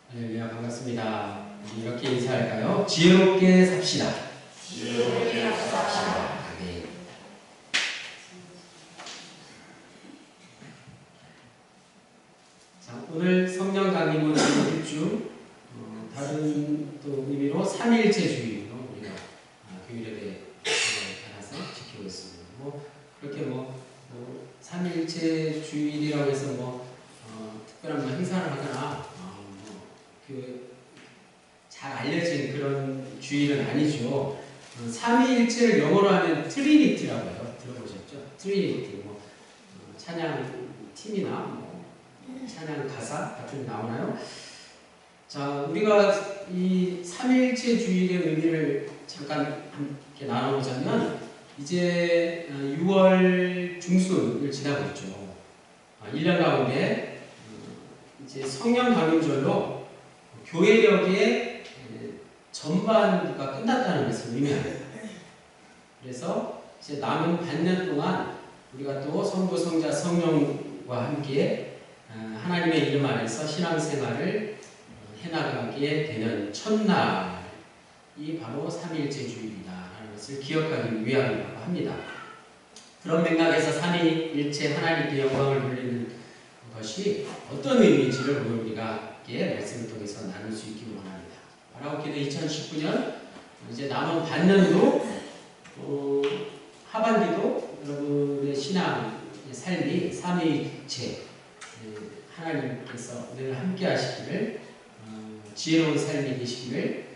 할렐루야, 반갑습니다. 이렇게 인사할까요? 지혜롭게 삽시다. 지혜롭게 삽시다. 네. 자, 오늘 성령 강림은 일주, 다른 또 의미로 삼위일체주의로 우리가 교일에 따라서 지키고 있습니다. 그렇게 삼위일체주의라고 해서 특별한 행사를 하거나 잘 알려진 그런 주의는 아니죠. 삼위일체를 영어로 하면 트리니티라고 해요. 들어보셨죠? 트리니티. 찬양 팀이나 찬양 가사 같은 게 나오나요? 자, 우리가 이 삼위일체주의의 의미를 잠깐 함께 나눠보자면, 이제 6월 중순을 지나고 있죠. 1년 가운데 이제 성령 강림절로 교회력의 전반부가 끝났다는 것을 의미합니다. 그래서 이제 남은 반년 동안 우리가 또 성부, 성자, 성령과 함께 하나님의 이름 안에서 신앙생활을 해나가게 되는 첫날이 바로 삼위일체주일이다라는 것을 기억하기 위함이라고 합니다. 그런 맥락에서 삼위일체 하나님께 영광을 돌리는 것이 어떤 의미인지를 오늘 우리가 말씀을 통해서 나눌 수 있기를 원합니다. 바라옵기도 2019년 이제 남은 반년도 하반기도 여러분의 신앙 삶이 삼위일체 하나님께서 늘 함께 하시기를 지혜로운 삶이 되시기를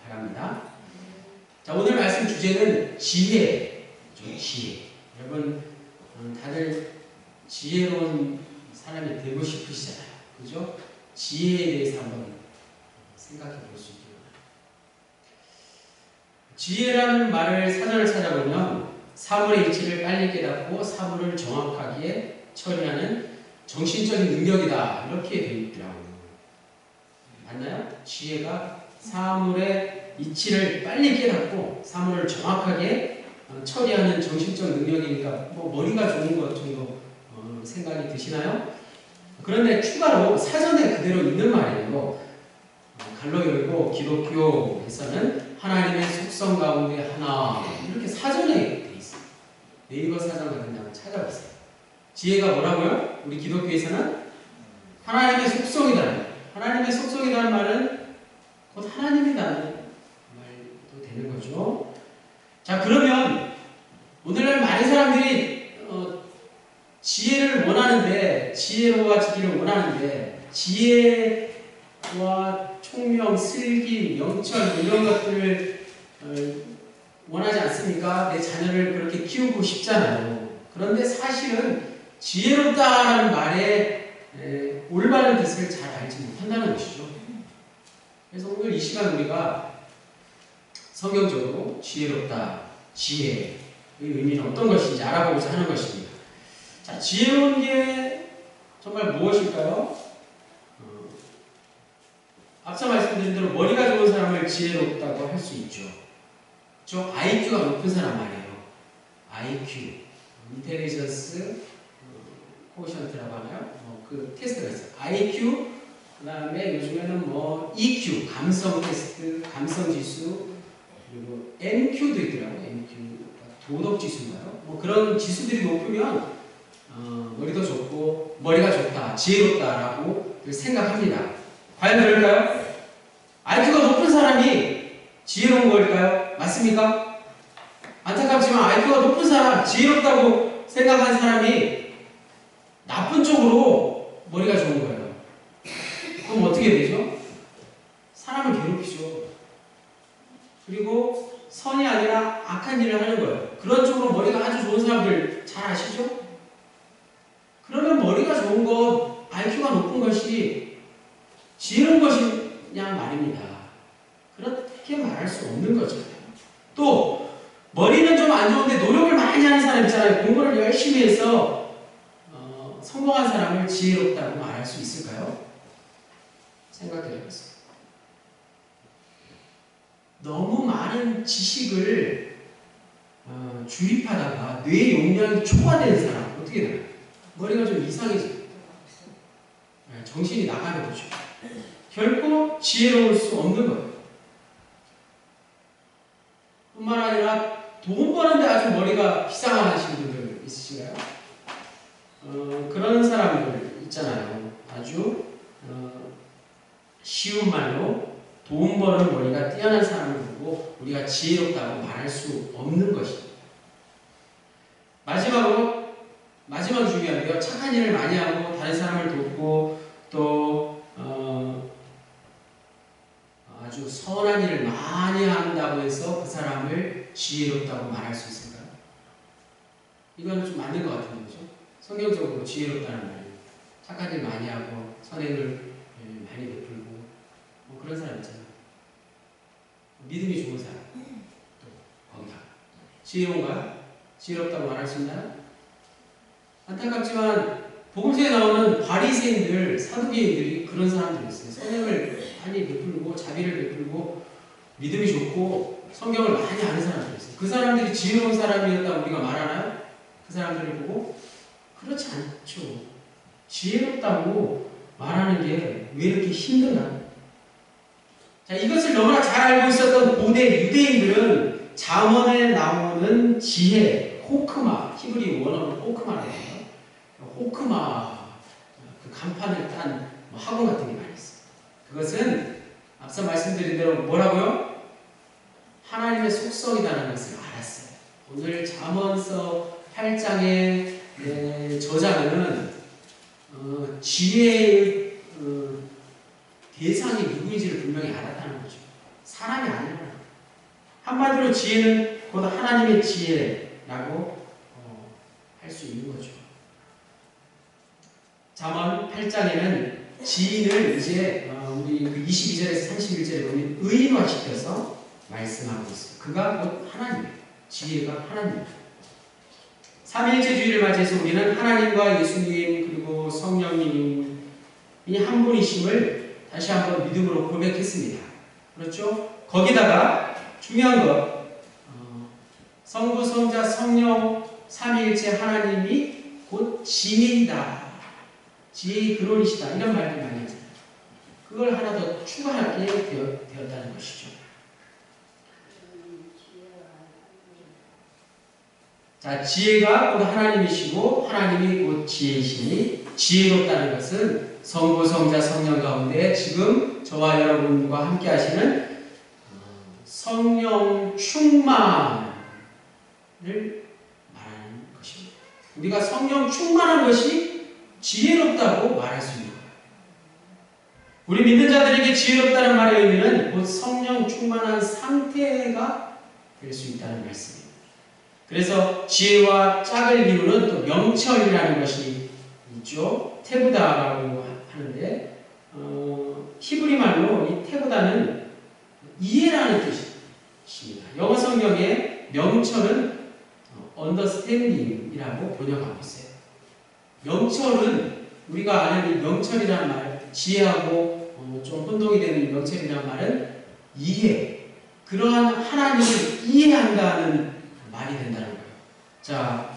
바랍니다. 자, 오늘 말씀 주제는 지혜죠. 지혜. 여러분 다들 지혜로운 사람이 되고 싶으시잖아요. 그죠? 지혜에 대해서 한번 생각해 볼 수 있기 바랍니다. 지혜라는 말을 사전을 찾아보면 사물의 이치를 빨리 깨닫고 사물을 정확하게 처리하는 정신적인 능력이다, 이렇게 되어 있더라고요. 맞나요? 지혜가 사물의 이치를 빨리 깨닫고 사물을 정확하게 처리하는 정신적 능력이니까 머리가 좋은 것 정도 생각이 드시나요? 그런데 추가로 사전에 그대로 있는 말이에요. 갈로 열고 기독교에서는 하나님의 속성 가운데 하나, 이렇게 사전에 돼 있어요. 네이버 사전 같은 데 한번 찾아보세요. 지혜가 뭐라고요? 우리 기독교에서는 하나님의 속성이다. 하나님의 속성이라는 말은 곧 하나님이라는 말도 되는 거죠. 자, 그러면 오늘날 많은 사람들이 지혜를 원하는데, 지혜로워지기를 원하는데, 지혜와 총명, 슬기, 명철 이런 것들을 원하지 않습니까? 내 자녀를 그렇게 키우고 싶잖아요. 그런데 사실은 지혜롭다라는 말의 올바른 뜻을 잘 알지 못한다는 것이죠. 그래서 오늘 이 시간 우리가 성경적으로 지혜롭다, 지혜의 의미는 어떤 것인지 알아보고자 하는 것입니다. 자, 지혜로운 게 정말 무엇일까요? 앞서 말씀드린 대로 머리가 좋은 사람을 지혜롭다고 할 수 있죠. 저 IQ가 높은 사람 말이에요. IQ, Intelligence Quotient라고 하나요? 그 테스트가 있어요. IQ, 그 다음에 요즘에는 EQ, 감성 테스트, 감성 지수, 그리고 NQ도 있더라고요. NQ, 도덕 지수인가요? 그런 지수들이 높으면 머리도 좋고 머리가 좋다, 지혜롭다라고 생각합니다. 과연 그럴까요? IQ가 높은 사람이 지혜로운 걸까요? 맞습니까? 안타깝지만 IQ가 높은 사람, 지혜롭다고 생각한 사람이 나쁜 쪽으로 머리가 좋은 거예요. 그럼 어떻게 되죠? 사람을 괴롭히죠. 그리고 선이 아니라 악한 일을 하는 거예요. 그런 쪽으로 머리가 아주 좋은 사람들 잘 아시죠? 그러면 머리가 좋은 것, IQ가 높은 것이 지혜로운 것이냐 말입니다. 그렇게 말할 수 없는 거잖아요. 또 머리는 좀 안 좋은데 노력을 많이 하는 사람 있잖아요. 공부를 열심히 해서 성공한 사람을 지혜롭다고 말할 수 있을까요? 생각해 보세요. 너무 많은 지식을 주입하다가 뇌 용량이 초과되는 사람 어떻게 되나요? 머리가 좀 이상해져요. 정신이 나가는 거죠. 결코 지혜로울 수 없는 거예요. 뿐만 아니라 돈 버는데 아주 머리가 비상하신 분들 있으신가요? 그런 사람들 있잖아요. 아주 쉬운 말로 돈 버는 머리가 뛰어난 사람을 보고 우리가 지혜롭다고 말할 수 없는 것입니다. 마지막 중요한데요. 착한 일을 많이 하고 다른 사람을 돕고 또 아주 선한 일을 많이 한다고 해서 그 사람을 지혜롭다고 말할 수 있을까요? 이건 좀 맞는 것 같은데, 그죠? 성경적으로 지혜롭다는 말이 착한 일 많이 하고 선행을 많이 베풀고 뭐 그런 사람 있잖아요. 믿음이 좋은 사람 또 거기다 지혜로운가요? 지혜롭다고 말할 수 있나요? 안타깝지만 복음서에 나오는 바리새인들, 사두개인들이 그런 사람들이었어요. 선행을 많이 베풀고 자비를 베풀고 믿음이 좋고 성경을 많이 아는 사람들이었어요. 그 사람들이 지혜로운 사람이었다고 우리가 말하나요? 그 사람들을 보고? 그렇지 않죠. 지혜롭다고 말하는 게 왜 이렇게 힘드나? 자, 이것을 너무나 잘 알고 있었던 고대 유대인들은 잠언에 나오는 지혜, 호크마, 히브리 원어로 호크마라고 해요. 호크마, 그 간판을 딴 학원 같은 게 많이 있어요. 그것은 앞서 말씀드린 대로 뭐라고요? 하나님의 속성이라는 것을 알았어요. 오늘 잠언서 8장의 저자는 지혜의 대상이 누구인지를 분명히 알았다는 거죠. 사람이 아니라. 한마디로 지혜는 곧 하나님의 지혜라고 할 수 있는 거죠. 잠언 8장에는 지인을 이제 우리 그 22절에서 31절에 보면 의인화시켜서 말씀하고 있어요. 그가 곧 하나님이에요. 지혜가 하나님이에요. 삼위일체주의를 맞이해서 우리는 하나님과 예수님 그리고 성령님이 한 분이심을 다시 한번 믿음으로 고백했습니다. 그렇죠? 거기다가 중요한 것 성부, 성자, 성령 삼위일체 하나님이 곧 지혜이다. 지혜의 근원이시다. 이런 말들 많이 하잖아요. 그걸 하나 더 추가하게 되었다는 것이죠. 자, 지혜가 곧 하나님이시고 하나님이 곧 지혜이시니 지혜롭다는 것은 성부, 성자, 성령 가운데 지금 저와 여러분과 함께 하시는 성령 충만을 말하는 것입니다. 우리가 성령 충만한 것이 지혜롭다고 말할 수 있는 거예요. 우리 믿는 자들에게 지혜롭다는 말의 의미는 곧 성령 충만한 상태가 될 수 있다는 말씀입니다. 그래서 지혜와 짝을 이루는 또 명철이라는 것이 있죠. 테부다라고 하는데 히브리 말로 이 테부다는 이해라는 뜻입니다. 영어 성경에 명철은 understanding이라고 번역하고 있어요. 명철은 우리가 아는 이 명철이라는 말, 지혜하고 좀 혼동이 되는 명철이라는 말은 이해, 그러한 하나님을 이해한다는 말이 된다는 거예요. 자,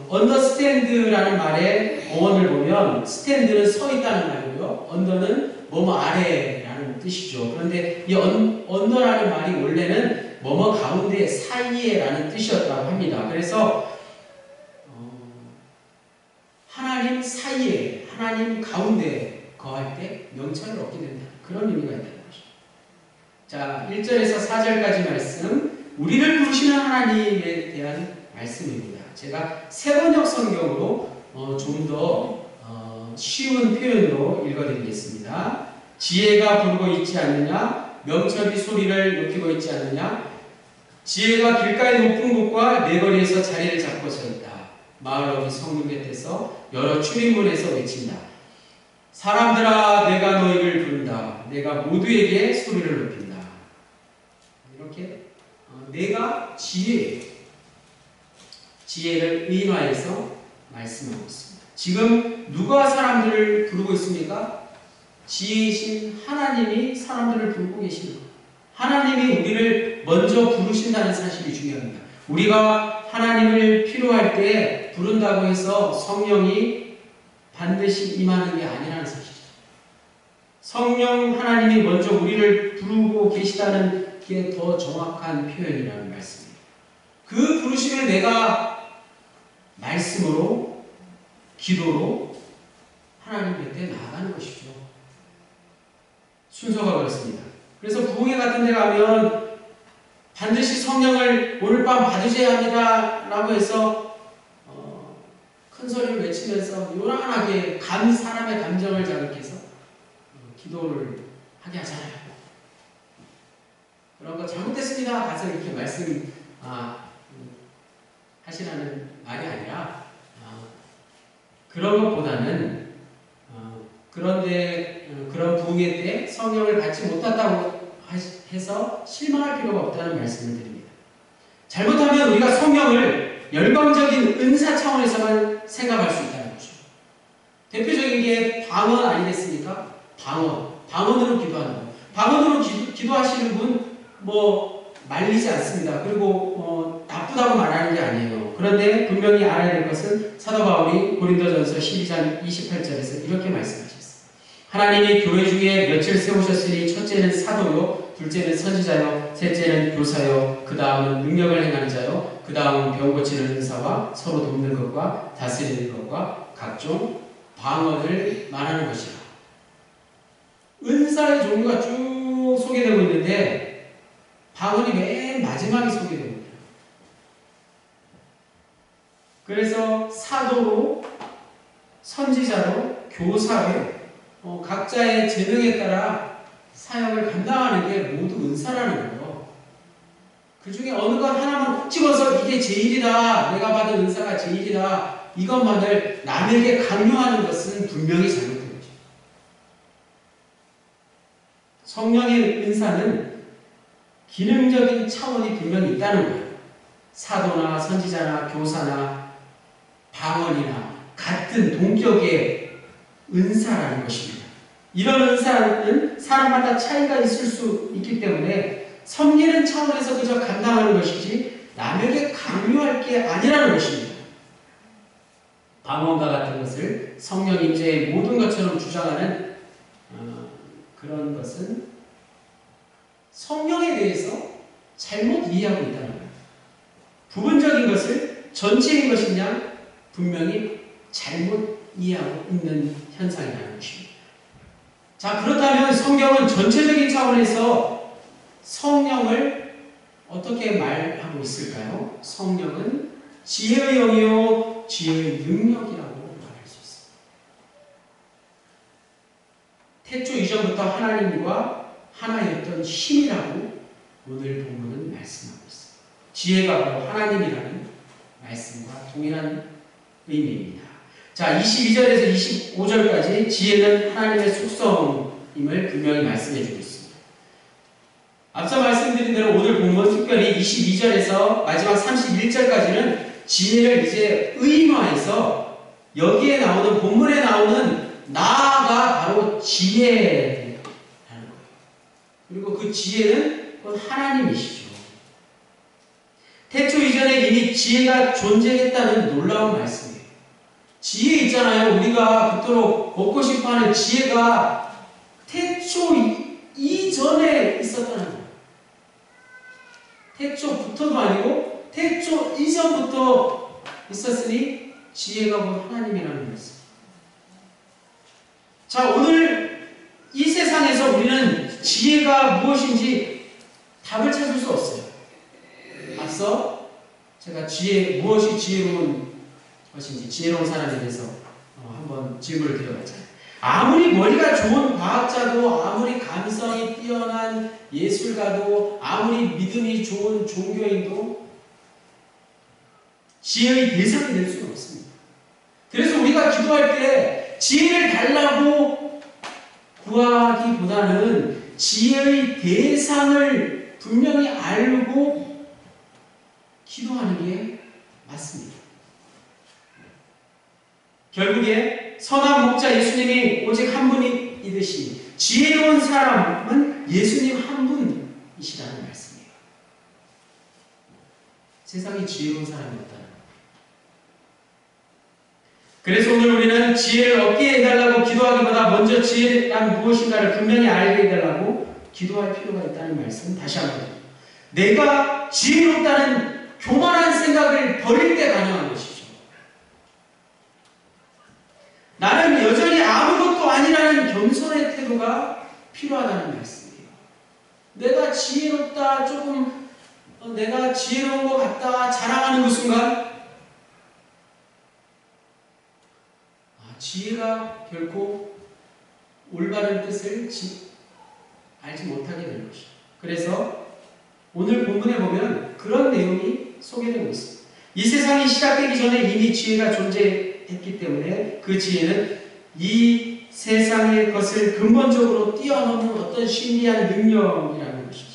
understand라는 말의 어원을 보면 stand는 서 있다는 말이고요. under는 뭐뭐 아래라는 뜻이죠. 그런데 이 under라는 말이 원래는 뭐뭐 가운데 사이에라는 뜻이었다고 합니다. 그래서 하나님 사이에, 하나님 가운데 거할 때 명철을 얻게 된다. 그런 의미가 있다는 것이죠. 자, 1절에서 4절까지 말씀, 우리를 부르시는 하나님에 대한 말씀입니다. 제가 세번역 성경으로 좀 더 쉬운 표현으로 읽어드리겠습니다. 지혜가 부르고 있지 않느냐? 명철이 소리를 높이고 있지 않느냐? 지혜가 길가의 높은 곳과 내거리에서 자리를 잡고 서 있다. 마을 어귀 성문 곁에서 여러 출입문에서 외친다. 사람들아, 내가 너희를 부른다. 내가 모두에게 소리를 높인다. 이렇게 내가 지혜를 의인화해서 말씀하고 있습니다. 지금 누가 사람들을 부르고 있습니까? 지혜이신 하나님이 사람들을 부르고 계십니다. 하나님이 우리를 먼저 부르신다는 사실이 중요합니다. 우리가 하나님을 필요할 때 부른다고 해서 성령이 반드시 임하는 게 아니라는 사실이죠. 성령 하나님이 먼저 우리를 부르고 계시다는 게 더 정확한 표현이라는 말씀입니다. 그 부르심에 내가 말씀으로, 기도로 하나님 곁에 나아가는 것이죠. 순서가 그렇습니다. 그래서 부흥회 같은 데 가면 반드시 성령을 오늘 밤 받으셔야 합니다 라고 해서 큰 소리를 외치면서 요란하게 사람의 감정을 자극해서 기도를 하게 하잖아요. 그런 거 잘못됐습니다 가서 이렇게 하시라는 말이 아니라 그런 것보다는 그런 부흥회 때 성령을 받지 못한다고 해서 실망할 필요가 없다는 말씀을 드립니다. 잘못하면 우리가 성령을 열광적인 은사 차원에서만 생각할 수 있다는 거죠. 대표적인 게 방언 아니겠습니까? 방언으로 기도하는 거. 방언으로 기도하시는 분 말리지 않습니다. 그리고 나쁘다고 말하는 게 아니에요. 그런데 분명히 알아야 될 것은 사도 바울이 고린도전서 12장 28절에서 이렇게 말씀하셨어요. 하나님이 교회 중에 몇을 세우셨으니 첫째는 사도요, 둘째는 선지자요, 셋째는 교사요, 그 다음은 능력을 행하는 자요, 그 다음은 병 고치는 은사와 서로 돕는 것과 다스리는 것과 각종 방언을 말하는 것이라. 은사의 종류가 쭉 소개되고 있는데 방언이 맨 마지막에 소개되고 있어요. 그래서 사도로, 선지자로, 교사로 각자의 재능에 따라 사역을 감당하는 게 모두 은사라는 거예요. 그 중에 어느 것 하나만 콕 집어서 이게 제일이다, 내가 받은 은사가 제일이다, 이것만을 남에게 강요하는 것은 분명히 잘못된 거죠. 성령의 은사는 기능적인 차원이 분명히 있다는 거예요. 사도나 선지자나 교사나 방언이나 같은 동격의 은사라는 것입니다. 이런 은사는 사람마다 차이가 있을 수 있기 때문에 섬기는 차원에서 그저 감당하는 것이지 남에게 강요할 게 아니라는 것입니다. 방언과 같은 것을 성령 임재의 모든 것처럼 주장하는 그런 것은 성령에 대해서 잘못 이해하고 있다는 거예요. 부분적인 것을 전체인 것이냐 분명히 잘못 이해하고 있는 현상이라는 것입니다. 자, 그렇다면 성경은 전체적인 차원에서 성령을 어떻게 말하고 있을까요? 성령은 지혜의 영이요 지혜의 능력이라고 말할 수 있습니다. 태초 이전부터 하나님과 하나였던 힘이라고 오늘 본문은 말씀하고 있습니다. 지혜가 바로 하나님이라는 말씀과 동일한 의미입니다. 자, 22절에서 25절까지 지혜는 하나님의 속성임을 분명히 말씀해 주고 있습니다. 앞서 말씀드린 대로 오늘 본문 특별히 22절에서 마지막 31절까지는 지혜를 이제 의인화해서 여기에 나오는 본문에 나오는 나가 바로 지혜라는 거예요. 그리고 그 지혜는 곧 하나님이시죠. 태초 이전에 이미 지혜가 존재했다는 놀라운 말씀이에요. 지혜 있잖아요. 우리가 그토록 얻고 싶어하는 지혜가 태초 이전에 있었다는 거예요. 태초부터도 아니고 태초 이전부터 있었으니 지혜가 곧 하나님이라는 말씀. 자, 오늘 이 세상에서 우리는 지혜가 무엇인지 답을 찾을 수 없어요. 앞서 제가 무엇이 지혜로운 것인지, 지혜로운 사람에 대해서 한번 질문을 드려봤잖아요. 아무리 머리가 좋은 과학자도, 아무리 감성이 뛰어난 예술가도, 아무리 믿음이 좋은 종교인도 지혜의 대상이 될 수는 없습니다. 그래서 우리가 기도할 때 지혜를 달라고 구하기보다는 지혜의 대상을 분명히 알고 기도하는 게 맞습니다. 결국에 선한 목자 예수님이 오직 한 분이듯이 지혜로운 사람은 예수님 한 분이시라는 말씀이에요. 세상에 지혜로운 사람이 없다는 거예요. 그래서 오늘 우리는 지혜를 얻게 해달라고 기도하기보다 먼저 지혜란 무엇인가를 분명히 알게 해달라고 기도할 필요가 있다는 말씀 다시 한번. 내가 지혜롭다는 교만한 생각을 버릴 때 가능한 것이죠. 나는 여전히 아무것도 아니라는 겸손의 태도가 필요하다는 말씀이에요. 내가 지혜롭다, 조금 내가 지혜로운 것 같다 자랑하는 그 순간 지혜가 결코 올바른 뜻을 알지 못하게 되는 것이죠. 그래서 오늘 본문에 보면 그런 내용이 소개되고 있습니다. 이 세상이 시작되기 전에 이미 지혜가 존재했기 때문에 그 지혜는 이 세상의 것을 근본적으로 뛰어넘는 어떤 신비한 능력이라는 것이죠.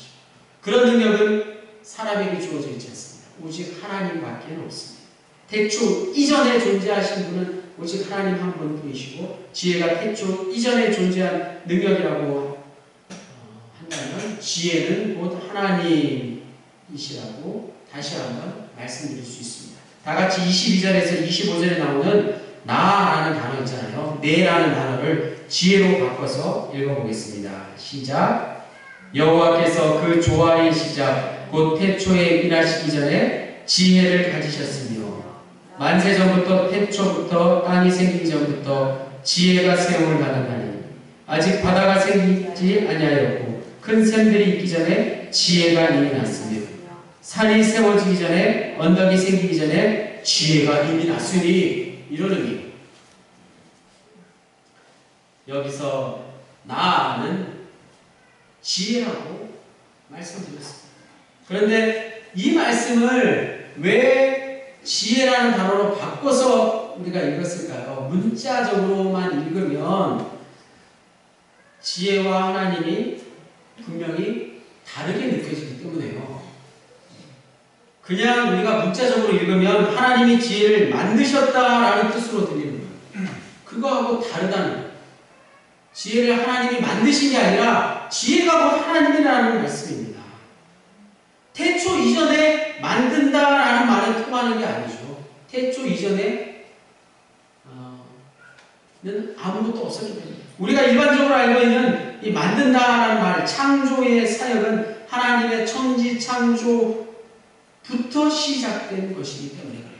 그런 능력은 사람에게 주어져 있지 않습니다. 오직 하나님밖에 없습니다. 태초 이전에 존재하신 분은 오직 하나님 한 분뿐이시고 지혜가 태초 이전에 존재한 능력이라고 한다면 지혜는 곧 하나님이시라고 다시 한번 말씀드릴 수 있습니다. 다 같이 22절에서 25절에 나오는 나라는 단어 있잖아요. 네라는 단어를 지혜로 바꿔서 읽어보겠습니다. 시작. 여호와께서 그 조화의 시작 곧 태초에 일하시기 전에 지혜를 가지셨으며 만세전부터 태초부터 땅이 생기기 전부터 지혜가 세움을 받았나니 아직 바다가 생기지 아니하였고 큰 샘들이 있기 전에 지혜가 이미 났으며 산이 세워지기 전에 언덕이 생기기 전에 지혜가 이미 났으니 이러느니 여기서 나는 지혜라고 말씀드렸습니다. 그런데 이 말씀을 왜 지혜라는 단어로 바꿔서 우리가 읽었을까요? 문자적으로만 읽으면 지혜와 하나님이 분명히 다르게 느껴지기 때문에요. 그냥 우리가 문자적으로 읽으면 하나님이 지혜를 만드셨다라는 뜻으로 들리는 거예요. 그거하고 다르다는 거예요. 지혜를 하나님이 만드신 게 아니라 지혜가 곧 하나님이라는 말씀입니다. 태초 이전에 만든다라는 말은 통하는 게 아니죠. 태초 이전에는 아무것도 없었기 때문에 우리가 일반적으로 알고 있는 이 만든다라는 말, 창조의 사역은 하나님의 천지 창조부터 시작된 것이기 때문에 그래요.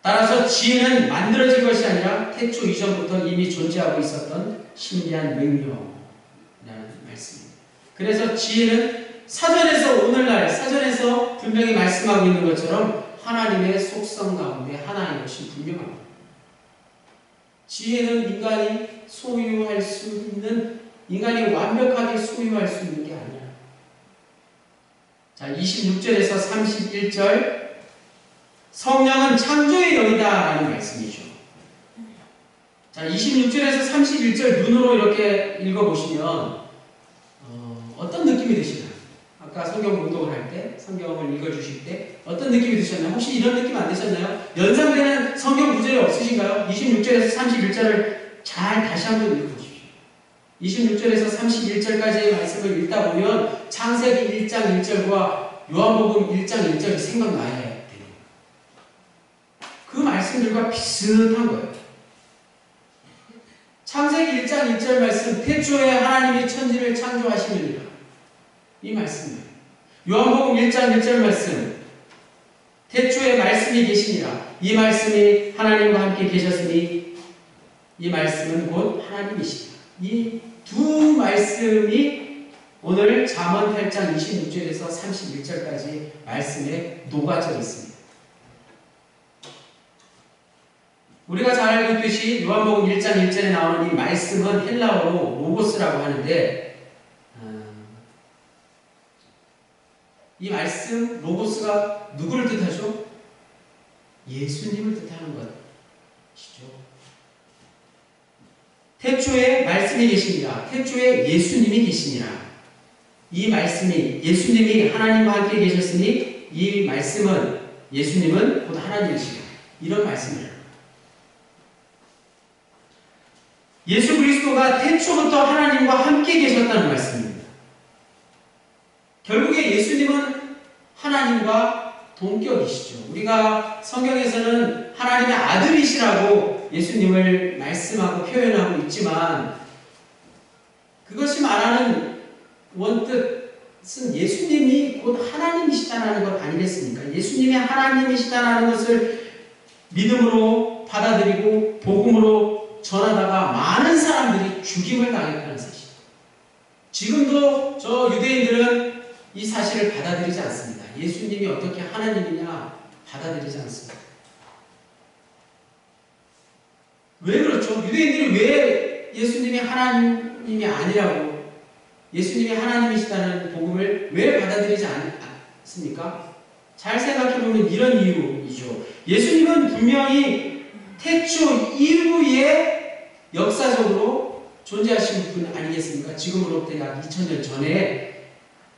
따라서 지혜는 만들어진 것이 아니라 태초 이전부터 이미 존재하고 있었던 신비한 능력이라는 말씀입니다. 그래서 지혜는 사전에서 오늘날 사전에서 분명히 말씀하고 있는 것처럼 하나님의 속성 가운데 하나인 것이 분명합니다. 지혜는 인간이 소유할 수 있는, 인간이 완벽하게 소유할 수 있는 게 아니야. 자, 26절에서 31절 성령은 창조의 영이다 라는 말씀이죠. 자, 26절에서 31절 눈으로 이렇게 읽어보시면 어떤 느낌이 드시나요? 아까 성경 공독을 할 때, 성경을 읽어주실 때 어떤 느낌이 드셨나요? 혹시 이런 느낌 안 드셨나요? 연상되는 성경 구절이 없으신가요? 26절에서 31절을 잘 다시 한번 읽어보십시오. 26절에서 31절까지의 말씀을 읽다 보면 창세기 1장 1절과 요한복음 1장 1절이 생각나야 돼요. 그 말씀들과 비슷한 거예요. 창세기 1장 1절 말씀, 태초에 하나님이 천지를 창조하시느니라. 이 말씀이에요. 요한복음 1장 1절 말씀, 태초에 말씀이 계시니라. 이 말씀이 하나님과 함께 계셨으니 이 말씀은 곧 하나님이시다. 이 두 말씀이 오늘 잠언 8장 26절에서 31절까지 말씀에 녹아져 있습니다. 우리가 잘 알고 있듯이 요한복음 1장 1절에 나오는 이 말씀은 헬라어로 로고스라고 하는데 이 말씀 로고스가 누구를 뜻하죠? 예수님을 뜻하는 것이죠. 태초에 말씀이 계시니라. 태초에 예수님이 계시니라. 이 말씀이 예수님이 하나님과 함께 계셨으니 이 말씀은 예수님은 곧 하나님이시다. 이런 말씀이에요. 예수 그리스도가 태초부터 하나님과 함께 계셨다는 말씀입니다. 결국에 예수님은 하나님과 동격이시죠. 우리가 성경에서는 하나님의 아들이시라고 예수님을 말씀하고 표현하고 있지만 그것이 말하는 원뜻은 예수님이 곧 하나님이시다라는 것 아니겠습니까? 예수님이 하나님이시다라는 것을 믿음으로 받아들이고 복음으로 전하다가 많은 사람들이 죽임을 당했다는 사실. 지금도 저 유대인들은 이 사실을 받아들이지 않습니다. 예수님이 어떻게 하나님이냐 받아들이지 않습니다. 왜 그렇죠? 유대인들이 왜 예수님이 하나님이 아니라고 예수님이 하나님이시다는 복음을 왜 받아들이지 않습니까? 잘 생각해보면 이런 이유이죠. 예수님은 분명히 태초 이후에 역사적으로 존재하신 분 아니겠습니까? 지금으로부터 약 2000년 전에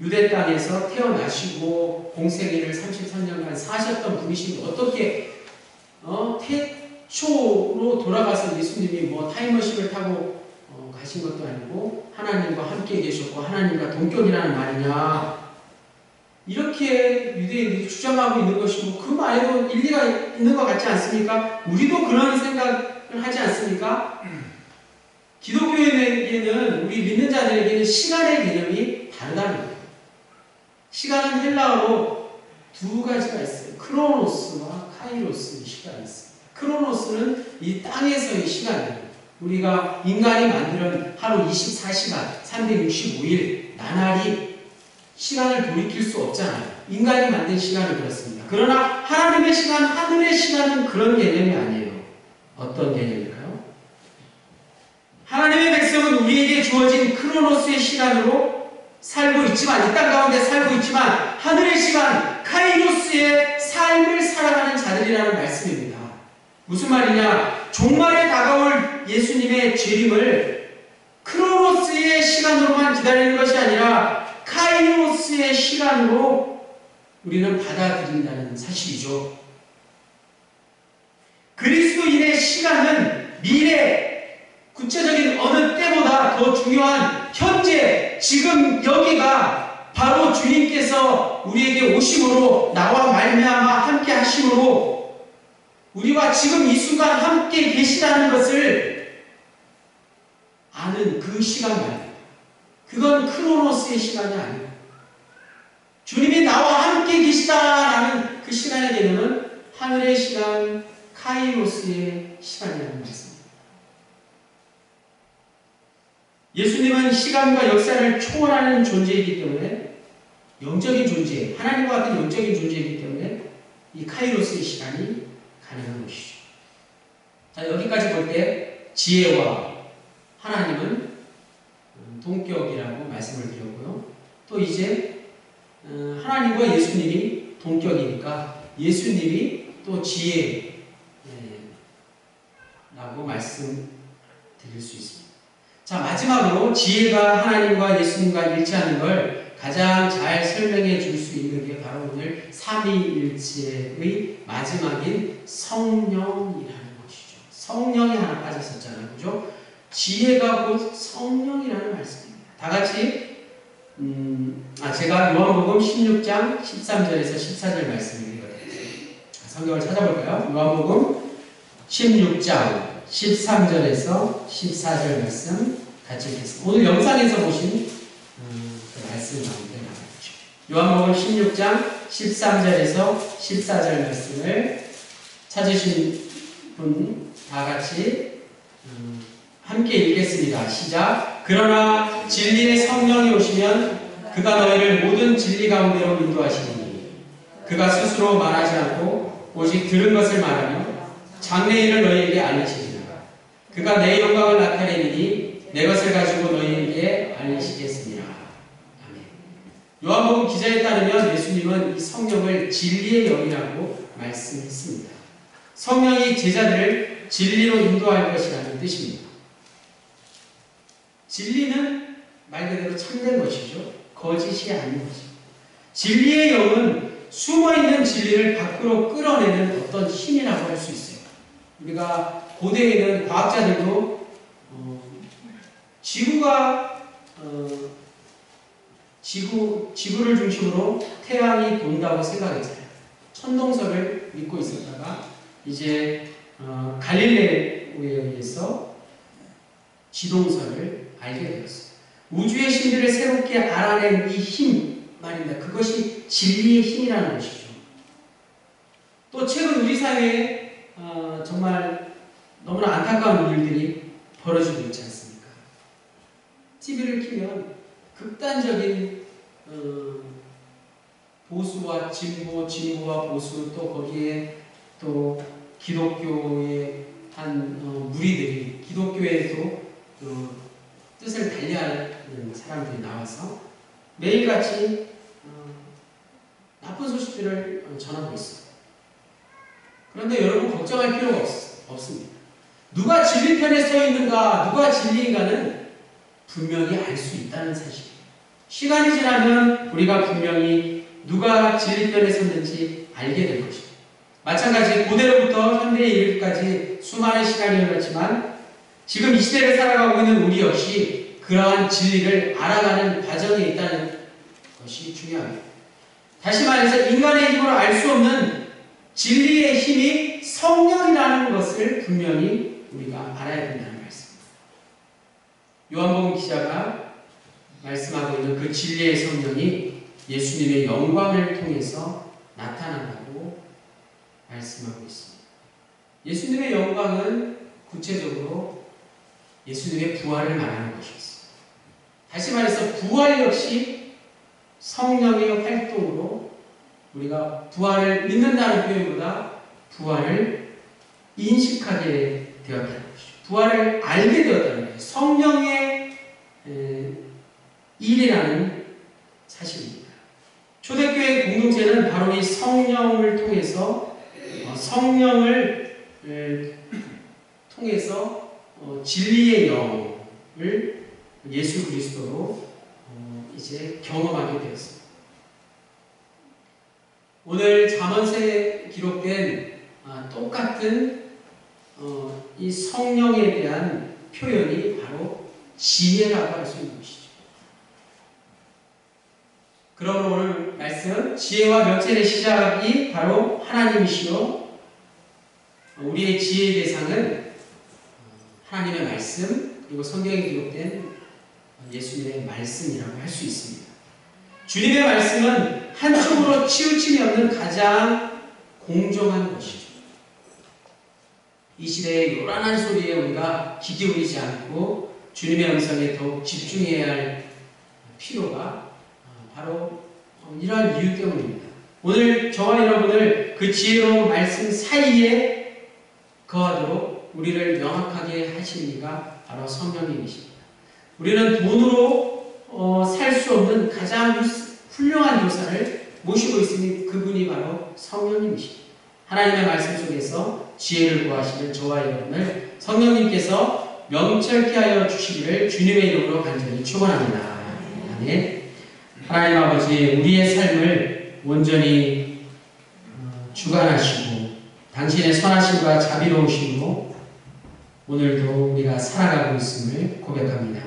유대 땅에서 태어나시고 공생애를 33년간 사셨던 분이신데 어떻게 태초로 돌아가서 예수님이 뭐 타임머신을 타고 가신 것도 아니고 하나님과 함께 계셨고 하나님과 동격이라는 말이냐 이렇게 유대인들이 주장하고 있는 것이고 그 말에도 일리가 있는 것 같지 않습니까? 우리도 그런 생각을 하지 않습니까? 기독교인에게는 우리 믿는 자들에게는 시간의 개념이 다르다는 거예요. 시간은 헬라어로 두 가지가 있어요. 크로노스와 카이로스의 시간이 있습니다. 크로노스는 이 땅에서의 시간이에요. 우리가 인간이 만드는 하루 24시간, 365일, 나날이 시간을 돌이킬 수 없잖아요. 인간이 만든 시간은 그렇습니다. 그러나 하나님의 시간, 하늘의 시간은 그런 개념이 아니에요. 어떤 개념일까요? 하나님의 백성은 우리에게 주어진 크로노스의 시간으로 살고 있지만, 이 땅 가운데 살고 있지만 하늘의 시간, 카이로스의 삶을 살아가는 자들이라는 말씀입니다. 무슨 말이냐? 종말에 다가올 예수님의 재림을 크로노스의 시간으로만 기다리는 것이 아니라 카이로스의 시간으로 우리는 받아들인다는 사실이죠. 그리스도인의 시간은 미래, 구체적인 어느 때보다 더 중요한 현재, 지금 여기가 바로 주님께서 우리에게 오심으로 나와 말미암아 함께 하심으로 우리와 지금 이 순간 함께 계시다는 것을 아는 그 시간 말이에요. 그건 크로노스의 시간이 아니에요. 주님이 나와 함께 계시다라는 그 시간의 개념은 하늘의 시간, 카이로스의 시간이라는 말씀입니다. 예수님은 시간과 역사를 초월하는 존재이기 때문에 영적인 존재, 하나님과 같은 영적인 존재이기 때문에 이 카이로스의 시간이 가능한 것이죠. 자, 여기까지 볼 때 지혜와 하나님은 동격이라고 말씀을 드렸고요. 또 이제 하나님과 예수님이 동격이니까 예수님이 또 지혜라고 말씀드릴 수 있습니다. 자, 마지막으로 지혜가 하나님과 예수님과 일치하는 걸 가장 잘 설명해 줄 수 있는 게 바로 오늘 삼위일체의 마지막인 성령이라는 것이죠. 성령이 하나 빠졌었잖아요. 그죠? 지혜가 곧 성령이라는 말씀입니다. 다 같이 제가 요한복음 16장 13절에서 14절 말씀을 읽어드릴게요. 성경을 찾아볼까요? 요한복음 16장 13절에서 14절 말씀 같이 읽겠습니다. 오늘 영상에서 보신 그 말씀 가운데 나오죠. 요한복음 16장 13절에서 14절 말씀을 찾으신 분 다 같이 함께 읽겠습니다. 시작. 그러나 진리의 성령이 오시면 그가 너희를 모든 진리 가운데로 인도하시니 그가 스스로 말하지 않고 오직 들은 것을 말하며 장래일을 너희에게 알리시리라. 그가 내 영광을 나타내리니 내 것을 가지고 너희에게 알리시겠습니다. 아멘. 요한복음 기자에 따르면 예수님은 이 성령을 진리의 영이라고 말씀했습니다. 성령이 제자들을 진리로 인도할 것이라는 뜻입니다. 진리는 말 그대로 참된 것이죠. 거짓이 아닌 것이죠. 진리의 영은 숨어있는 진리를 밖으로 끌어내는 어떤 힘이라고 할 수 있어요. 우리가 고대에는 과학자들도 지구를 중심으로 태양이 돈다고 생각했잖아요. 천동설을 믿고 있었다가 이제 갈릴레오에 의해서 지동설을 알게 되었어요. 우주의 신들을 새롭게 알아낸 이 힘 말입니다. 그것이 진리의 힘이라는 것이죠. 또 최근 우리 사회에 정말 너무나 안타까운 일들이 벌어지고 있지 않습니까? TV를 켜면 극단적인 보수와 진보, 진보와 보수, 또 거기에 또 기독교의 한 무리들이 기독교에도 뜻을 달리하는 사람들이 나와서 매일같이 나쁜 소식들을 전하고 있어요. 그런데 여러분 걱정할 필요가 없습니다. 누가 진리 편에 서 있는가, 누가 진리인가는 분명히 알 수 있다는 사실이에요. 시간이 지나면 우리가 분명히 누가 진리 편에 섰는지 알게 될 것입니다. 마찬가지 고대로부터 현대에 이르기까지 수많은 시간이 흘렀지만 지금 이 시대를 살아가고 있는 우리 역시 그러한 진리를 알아가는 과정에 있다는 것이 중요합니다. 다시 말해서 인간의 힘으로 알 수 없는 진리의 힘이 성령이라는 것을 분명히 우리가 알아야 된다는 말씀입니다. 요한복음 기자가 말씀하고 있는 그 진리의 성령이 예수님의 영광을 통해서 나타난다고 말씀하고 있습니다. 예수님의 영광은 구체적으로 예수님의 부활을 말하는 것이었어요. 다시 말해서 부활 역시 성령의 활동으로 우리가 부활을 믿는다는 표현보다 부활을 인식하게 되었다는 것이죠. 부활을 알게 되었다는 것이죠. 성령의 일이라는 사실입니다. 초대교회 공동체는 바로 이 성령을 통해서 진리의 영을 예수 그리스도로 이제 경험하게 되었습니다. 오늘 잠언서에 기록된 똑같은 이 성령에 대한 표현이 바로 지혜라고 할 수 있는 것이죠. 그러므로 오늘 말씀 지혜와 명철의 시작이 바로 하나님이시요 우리의 지혜의 대상은 하나님의 말씀 그리고 성경에 기록된 예수님의 말씀이라고 할 수 있습니다. 주님의 말씀은 한쪽으로 치우침이 없는 가장 공정한 것이죠. 이 시대의 요란한 소리에 우리가 귀 기울이지 않고 주님의 음성에 더욱 집중해야 할 필요가 바로 이러한 이유 때문입니다. 오늘 저와 여러분을 그 지혜로운 말씀 사이에 거하도록 우리를 명확하게 하신 이가 바로 성령님이십니다. 우리는 돈으로 살 수 없는 가장 훌륭한 교사를 모시고 있으니 그분이 바로 성령님이십니다. 하나님의 말씀 속에서 지혜를 구하시는 저와 여러분을 성령님께서 명철케 하여 주시기를 주님의 이름으로 간절히 축원합니다. 아멘. 하나님 아버지, 우리의 삶을 온전히 주관하시고 당신의 선하심과 자비로우심으로 오늘도 우리가 살아가고 있음을 고백합니다.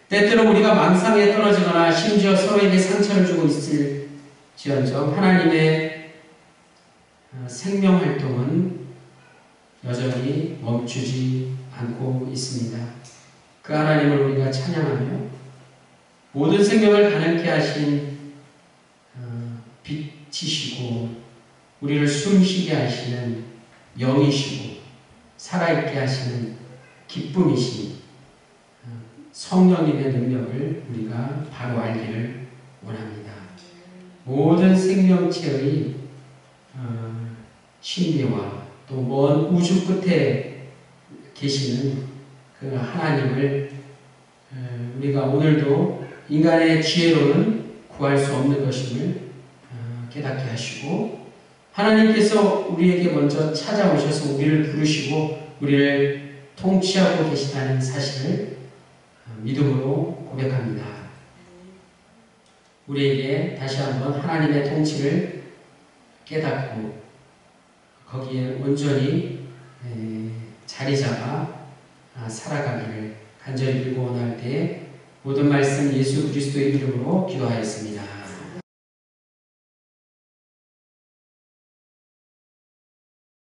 때때로 우리가 망상에 떨어지거나 심지어 서로에게 상처를 주고 있을지언정 하나님의 생명활동은 여전히 멈추지 않고 있습니다. 그 하나님을 우리가 찬양하며 모든 생명을 가능케 하신 빛이시고 우리를 숨쉬게 하시는 영이시고 살아있게 하시는 기쁨이신 성령님의 능력을 우리가 바로 알기를 원합니다. 모든 생명체의 신비와 또 먼 우주 끝에 계시는 그 하나님을 우리가 오늘도 인간의 지혜로는 구할 수 없는 것임을 깨닫게 하시고 하나님께서 우리에게 먼저 찾아오셔서 우리를 부르시고 우리를 통치하고 계시다는 사실을 믿음으로 고백합니다. 우리에게 다시 한번 하나님의 통치를 깨닫고 거기에 온전히 자리 잡아 살아가기를 간절히 빌고 원할 때 모든 말씀 예수 그리스도의 이름으로 기도하였습니다.